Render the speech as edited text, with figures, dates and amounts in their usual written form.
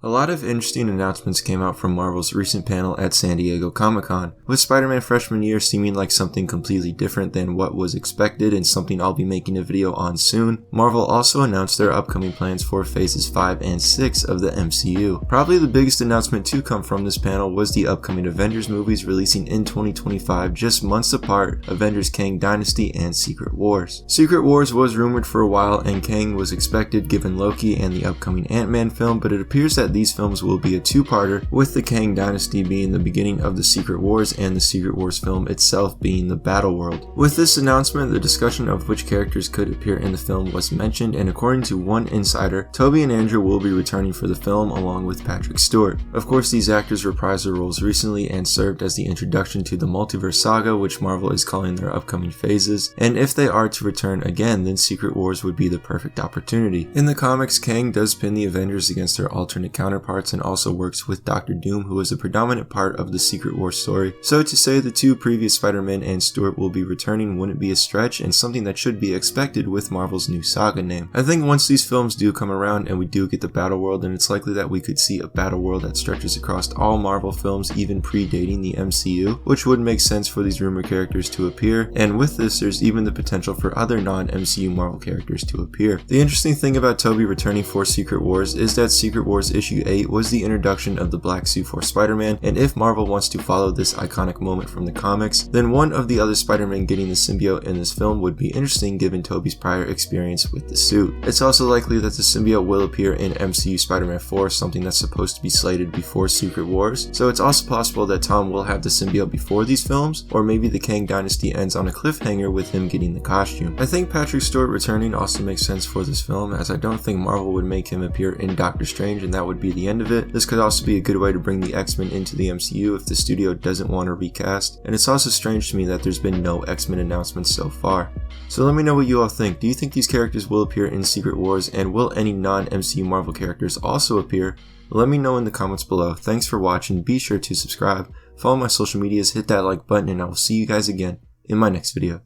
A lot of interesting announcements came out from Marvel's recent panel at San Diego Comic-Con, with Spider-Man Freshman Year seeming like something completely different than what was expected and something I'll be making a video on soon. Marvel also announced their upcoming plans for Phases 5 and 6 of the MCU. Probably the biggest announcement to come from this panel was the upcoming Avengers movies releasing in 2025, just months apart: Avengers Kang Dynasty and Secret Wars. Secret Wars was rumored for a while and Kang was expected given Loki and the upcoming Ant-Man film, but it appears that these films will be a two-parter, with the Kang Dynasty being the beginning of the Secret Wars and the Secret Wars film itself being the Battle World. With this announcement, the discussion of which characters could appear in the film was mentioned, and according to one insider, Tobey and Andrew will be returning for the film along with Patrick Stewart. Of course, these actors reprised their roles recently and served as the introduction to the multiverse saga, which Marvel is calling their upcoming phases, and if they are to return again, then Secret Wars would be the perfect opportunity. In the comics, Kang does pin the Avengers against their alternate counterparts and also works with Dr. Doom, who is a predominant part of the Secret Wars story. So to say the two previous Spider-Man and Stewart will be returning wouldn't be a stretch, and something that should be expected with Marvel's new saga name. I think once these films do come around and we do get the Battle World, then it's likely that we could see a Battle World that stretches across all Marvel films, even predating the MCU, which would make sense for these rumored characters to appear, and with this there's even the potential for other non-MCU Marvel characters to appear. The interesting thing about Tobey returning for Secret Wars is that Secret Wars issue 8 was the introduction of the black suit for Spider-Man, and if Marvel wants to follow this iconic moment from the comics, then one of the other Spider-Man getting the symbiote in this film would be interesting given Tobey's prior experience with the suit. It's also likely that the symbiote will appear in MCU Spider-Man 4, something that's supposed to be slated before Secret Wars, so it's also possible that Tom will have the symbiote before these films, or maybe the Kang Dynasty ends on a cliffhanger with him getting the costume. I think Patrick Stewart returning also makes sense for this film, as I don't think Marvel would make him appear in Doctor Strange and that would be the end of it. This could also be a good way to bring the X-Men into the MCU if the studio doesn't want to recast, and it's also strange to me that there's been no X-Men announcements so far. So let me know what you all think. Do you think these characters will appear in Secret Wars, and will any non-MCU Marvel characters also appear? Let me know in the comments below. Thanks for watching, be sure to subscribe, follow my social medias, hit that like button, and I will see you guys again in my next video.